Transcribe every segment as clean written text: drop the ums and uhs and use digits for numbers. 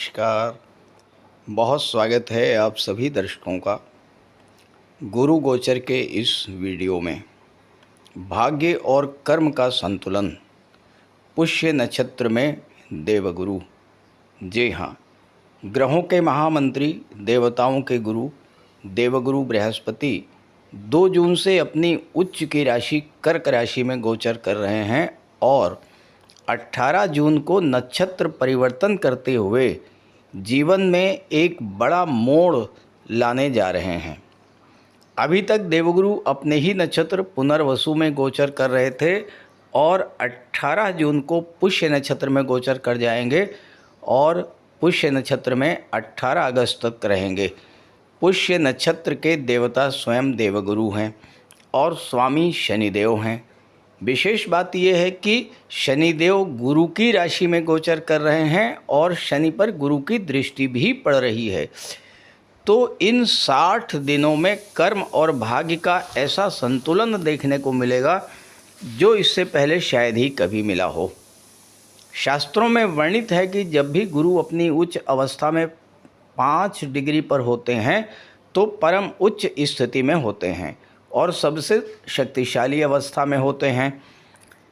नमस्कार। बहुत स्वागत है आप सभी दर्शकों का गुरु गोचर के इस वीडियो में। भाग्य और कर्म का संतुलन, पुष्य नक्षत्र में देवगुरु। जी हाँ, ग्रहों के महामंत्री, देवताओं के गुरु देवगुरु बृहस्पति 2 जून से अपनी उच्च की राशि कर्क राशि में गोचर कर रहे हैं और 18 जून को नक्षत्र परिवर्तन करते हुए जीवन में एक बड़ा मोड़ लाने जा रहे हैं। अभी तक देवगुरु अपने ही नक्षत्र पुनर्वसु में गोचर कर रहे थे और 18 जून को पुष्य नक्षत्र में गोचर कर जाएंगे और पुष्य नक्षत्र में 18 अगस्त तक रहेंगे। पुष्य नक्षत्र के देवता स्वयं देवगुरु हैं और स्वामी शनिदेव हैं। विशेष बात यह है कि शनिदेव गुरु की राशि में गोचर कर रहे हैं और शनि पर गुरु की दृष्टि भी पड़ रही है। तो इन 60 दिनों में कर्म और भाग्य का ऐसा संतुलन देखने को मिलेगा जो इससे पहले शायद ही कभी मिला हो। शास्त्रों में वर्णित है कि जब भी गुरु अपनी उच्च अवस्था में 5 डिग्री पर होते हैं तो परम उच्च स्थिति में होते हैं और सबसे शक्तिशाली अवस्था में होते हैं।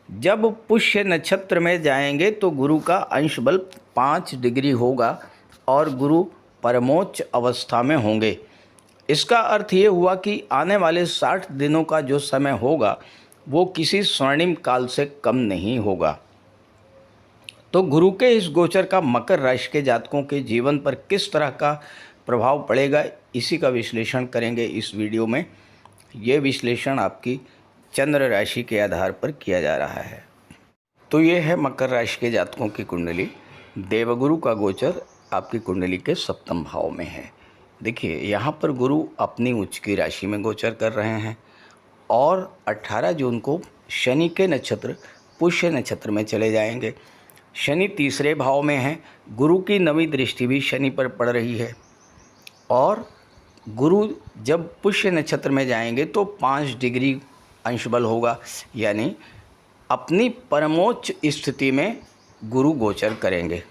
जब पुष्य नक्षत्र में जाएंगे तो गुरु का अंश बल 5 डिग्री होगा और गुरु परमोच्च अवस्था में होंगे। इसका अर्थ ये हुआ कि आने वाले 60 दिनों का जो समय होगा वो किसी स्वर्णिम काल से कम नहीं होगा। तो गुरु के इस गोचर का मकर राशि के जातकों के जीवन पर किस तरह का प्रभाव पड़ेगा, इसी का विश्लेषण करेंगे इस वीडियो में। ये विश्लेषण आपकी चंद्र राशि के आधार पर किया जा रहा है। तो ये है मकर राशि के जातकों की कुंडली। देवगुरु का गोचर आपकी कुंडली के 7वें भाव में है। देखिए, यहाँ पर गुरु अपनी उच्च की राशि में गोचर कर रहे हैं और 18 जून को शनि के नक्षत्र पुष्य नक्षत्र में चले जाएंगे। शनि 3रे भाव में है। गुरु की 9वीं दृष्टि भी शनि पर पड़ रही है और गुरु जब पुष्य नक्षत्र में जाएंगे तो 5 डिग्री अंश बल होगा, यानी अपनी परमोच्च स्थिति में गुरु गोचर करेंगे।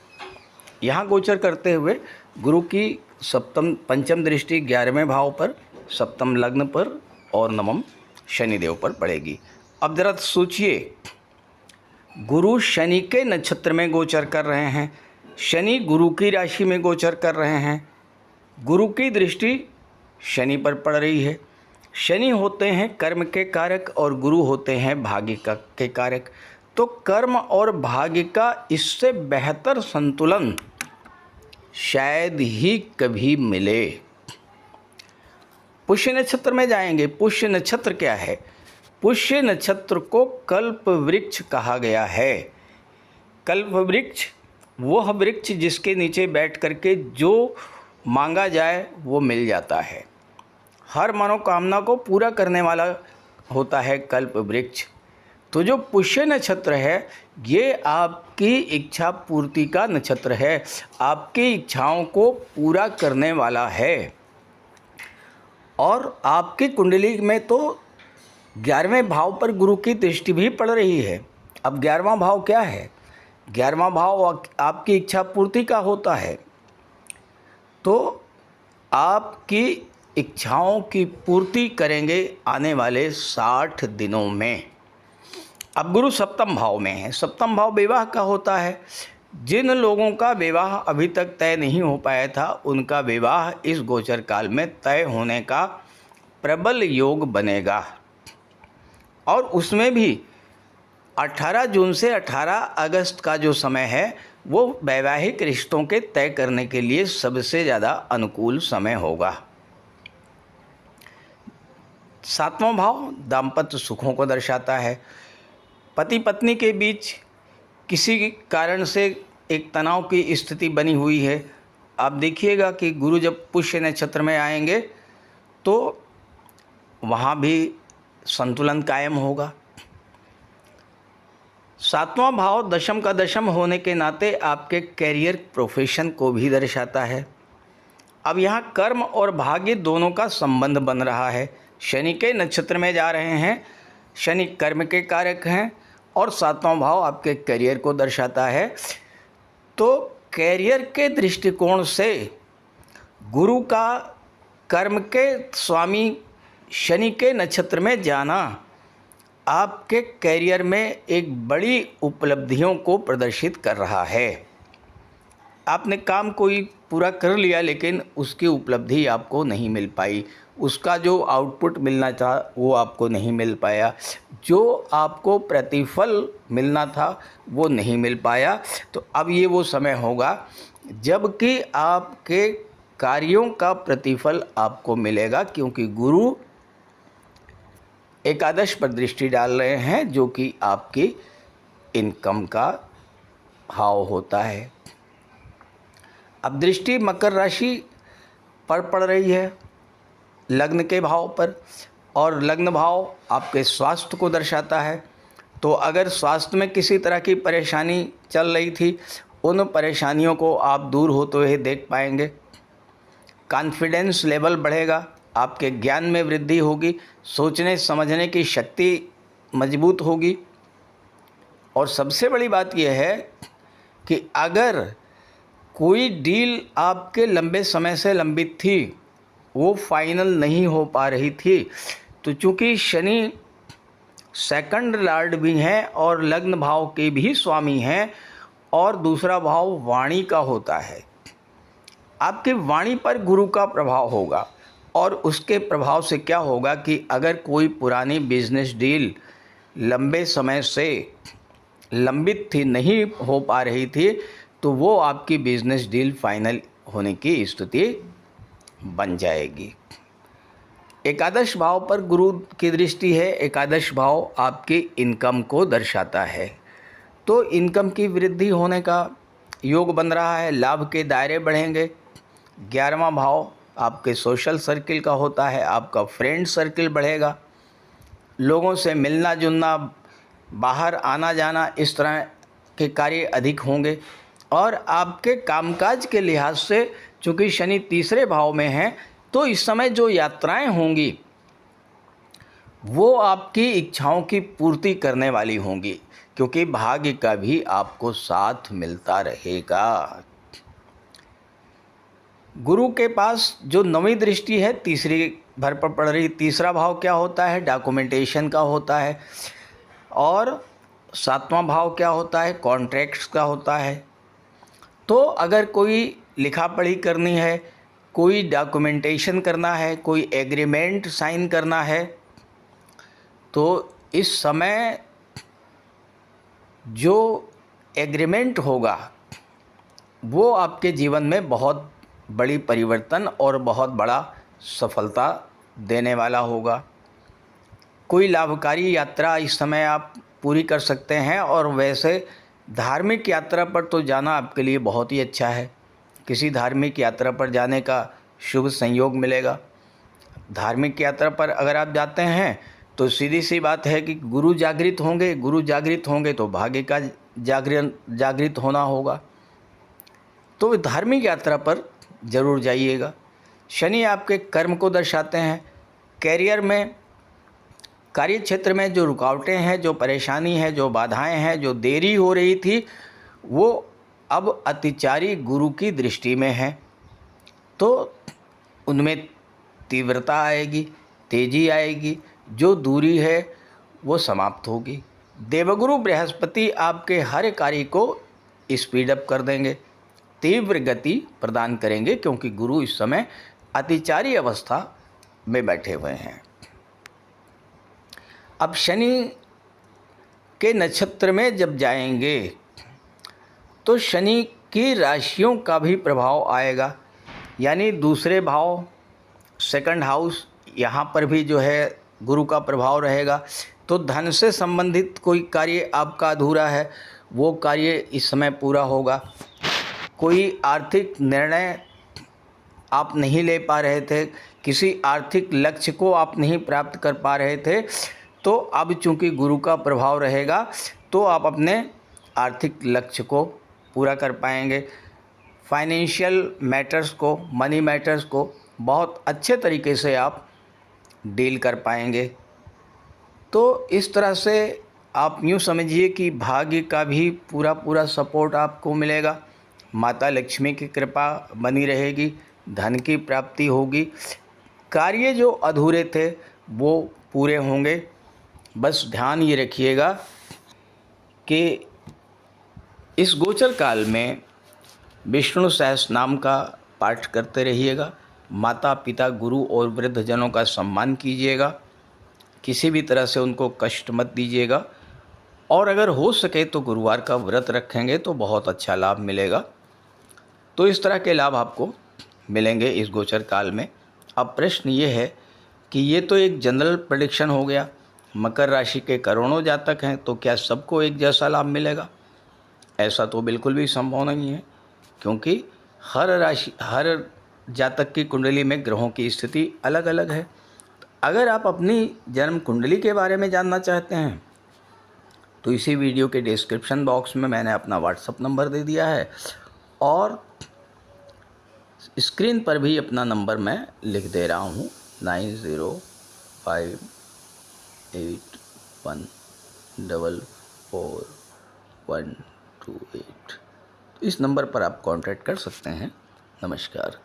यहाँ गोचर करते हुए गुरु की पंचम दृष्टि 11वें भाव पर, 7म लग्न पर और 9म शनिदेव पर पड़ेगी। अब जरा सोचिए, गुरु शनि के नक्षत्र में गोचर कर रहे हैं, शनि गुरु की राशि में गोचर कर रहे हैं, गुरु की दृष्टि शनि पर पड़ रही है। शनि होते हैं कर्म के कारक और गुरु होते हैं भाग्य के कारक। तो कर्म और भाग्य का इससे बेहतर संतुलन शायद ही कभी मिले। पुष्य नक्षत्र में जाएंगे। पुष्य नक्षत्र क्या है? पुष्य नक्षत्र को कल्प वृक्ष कहा गया है। कल्प वृक्ष वह वृक्ष जिसके नीचे बैठ करके जो मांगा जाए वो मिल जाता है। हर मनोकामना को पूरा करने वाला होता है कल्प वृक्ष। तो जो पुष्य नक्षत्र है ये आपकी इच्छा पूर्ति का नक्षत्र है, आपकी इच्छाओं को पूरा करने वाला है। और आपकी कुंडली में तो 11वें भाव पर गुरु की दृष्टि भी पड़ रही है। अब 11वां भाव क्या है? 11वां भाव आपकी इच्छा पूर्ति का होता है। तो आपकी इच्छाओं की पूर्ति करेंगे आने वाले 60 दिनों में। अब गुरु 7वें भाव में है। 7वां भाव विवाह का होता है। जिन लोगों का विवाह अभी तक तय नहीं हो पाया था उनका विवाह इस गोचर काल में तय होने का प्रबल योग बनेगा और उसमें भी 18 जून से 18 अगस्त का जो समय है वो वैवाहिक रिश्तों के तय करने के लिए सबसे ज़्यादा अनुकूल समय होगा। 7वां भाव दाम्पत्य सुखों को दर्शाता है। पति पत्नी के बीच किसी कारण से एक तनाव की स्थिति बनी हुई है। आप देखिएगा कि गुरु जब पुष्य नक्षत्र में आएंगे तो वहाँ भी संतुलन कायम होगा। 7वां भाव दशम का दशम होने के नाते आपके कैरियर प्रोफेशन को भी दर्शाता है। अब यहाँ कर्म और भाग्य दोनों का संबंध बन रहा है। शनि के नक्षत्र में जा रहे हैं, शनि कर्म के कारक हैं और 7वां भाव आपके करियर को दर्शाता है। तो कैरियर के दृष्टिकोण से गुरु का कर्म के स्वामी शनि के नक्षत्र में जाना आपके कैरियर में एक बड़ी उपलब्धियों को प्रदर्शित कर रहा है। आपने काम कोई पूरा कर लिया लेकिन उसकी उपलब्धि आपको नहीं मिल पाई, उसका जो आउटपुट मिलना था वो आपको नहीं मिल पाया, जो आपको प्रतिफल मिलना था वो नहीं मिल पाया। तो अब ये वो समय होगा जबकि आपके कार्यों का प्रतिफल आपको मिलेगा, क्योंकि गुरु एकादश पर दृष्टि डाल रहे हैं जो कि आपकी इनकम का भाव होता है। अब दृष्टि मकर राशि पर पड़ रही है लग्न के भाव पर, और लग्न भाव आपके स्वास्थ्य को दर्शाता है। तो अगर स्वास्थ्य में किसी तरह की परेशानी चल रही थी, उन परेशानियों को आप दूर होते हुए देख पाएंगे। कॉन्फिडेंस लेवल बढ़ेगा, आपके ज्ञान में वृद्धि होगी, सोचने समझने की शक्ति मजबूत होगी। और सबसे बड़ी बात यह है कि अगर कोई डील आपके लंबे समय से लंबित थी, वो फाइनल नहीं हो पा रही थी, तो चूँकि शनि सेकंड लॉर्ड भी हैं और लग्न भाव के भी स्वामी हैं, और दूसरा भाव वाणी का होता है, आपकी वाणी पर गुरु का प्रभाव होगा। और उसके प्रभाव से क्या होगा कि अगर कोई पुरानी बिजनेस डील लंबे समय से लंबित थी, नहीं हो पा रही थी, तो वो आपकी बिजनेस डील फाइनल होने की स्थिति बन जाएगी। एकादश भाव पर गुरु की दृष्टि है। एकादश भाव आपकी इनकम को दर्शाता है, तो इनकम की वृद्धि होने का योग बन रहा है, लाभ के दायरे बढ़ेंगे। 11वां भाव आपके सोशल सर्किल का होता है, आपका फ्रेंड सर्किल बढ़ेगा, लोगों से मिलना जुलना, बाहर आना जाना, इस तरह के कार्य अधिक होंगे। और आपके कामकाज के लिहाज से चूँकि शनि तीसरे भाव में हैं, तो इस समय जो यात्राएं होंगी वो आपकी इच्छाओं की पूर्ति करने वाली होंगी, क्योंकि भाग्य का भी आपको साथ मिलता रहेगा। गुरु के पास जो 9वीं दृष्टि है तीसरी घर पर पड़ रही, तीसरा भाव क्या होता है? डॉक्यूमेंटेशन का होता है। और 7वां भाव क्या होता है? कॉन्ट्रैक्ट्स का होता है। तो अगर कोई लिखा पढ़ी करनी है, कोई डॉक्यूमेंटेशन करना है, कोई एग्रीमेंट साइन करना है, तो इस समय जो एग्रीमेंट होगा वो आपके जीवन में बहुत बड़ी परिवर्तन और बहुत बड़ा सफलता देने वाला होगा। कोई लाभकारी यात्रा इस समय आप पूरी कर सकते हैं, और वैसे धार्मिक यात्रा पर तो जाना आपके लिए बहुत ही अच्छा है। किसी धार्मिक यात्रा पर जाने का शुभ संयोग मिलेगा। धार्मिक यात्रा पर अगर आप जाते हैं तो सीधी सी बात है कि गुरु जागृत होंगे, गुरु जागृत होंगे तो भाग्य का जागृत होना होगा। तो धार्मिक यात्रा पर ज़रूर जाइएगा। शनि आपके कर्म को दर्शाते हैं। कैरियर में, कार्य क्षेत्र में जो रुकावटें हैं, जो परेशानी है, जो बाधाएं हैं, जो देरी हो रही थी, वो अब अतिचारी गुरु की दृष्टि में है, तो उनमें तीव्रता आएगी, तेजी आएगी, जो दूरी है वो समाप्त होगी। देवगुरु बृहस्पति आपके हर कार्य को स्पीड अप कर देंगे, तीव्र गति प्रदान करेंगे, क्योंकि गुरु इस समय अतिचारी अवस्था में बैठे हुए हैं। अब शनि के नक्षत्र में जब जाएंगे तो शनि की राशियों का भी प्रभाव आएगा, यानी दूसरे भाव, सेकंड हाउस, यहाँ पर भी जो है गुरु का प्रभाव रहेगा। तो धन से संबंधित कोई कार्य आपका अधूरा है, वो कार्य इस समय पूरा होगा। कोई आर्थिक निर्णय आप नहीं ले पा रहे थे, किसी आर्थिक लक्ष्य को आप नहीं प्राप्त कर पा रहे थे, तो अब चूंकि गुरु का प्रभाव रहेगा तो आप अपने आर्थिक लक्ष्य को पूरा कर पाएंगे। फाइनेंशियल मैटर्स को, मनी मैटर्स को बहुत अच्छे तरीके से आप डील कर पाएंगे। तो इस तरह से आप यूँ समझिए कि भाग्य का भी पूरा सपोर्ट आपको मिलेगा। माता लक्ष्मी की कृपा बनी रहेगी, धन की प्राप्ति होगी, कार्य जो अधूरे थे वो पूरे होंगे। बस ध्यान ये रखिएगा कि इस गोचर काल में विष्णु सहस्त्र नाम का पाठ करते रहिएगा, माता पिता गुरु और वृद्धजनों का सम्मान कीजिएगा, किसी भी तरह से उनको कष्ट मत दीजिएगा, और अगर हो सके तो गुरुवार का व्रत रखेंगे तो बहुत अच्छा लाभ मिलेगा। तो इस तरह के लाभ आपको मिलेंगे इस गोचर काल में। अब प्रश्न ये है कि ये तो एक जनरल प्रेडिक्शन हो गया, मकर राशि के करोड़ों जातक हैं, तो क्या सबको एक जैसा लाभ मिलेगा? ऐसा तो बिल्कुल भी संभव नहीं है, क्योंकि हर जातक की कुंडली में ग्रहों की स्थिति अलग अलग है। अगर आप अपनी जन्म कुंडली के बारे में जानना चाहते हैं तो इसी वीडियो के डिस्क्रिप्शन बॉक्स में मैंने अपना व्हाट्सअप नंबर दे दिया है, और स्क्रीन पर भी अपना नंबर मैं लिख दे रहा हूँ 9058144128। इस नंबर पर आप कांटेक्ट कर सकते हैं। नमस्कार।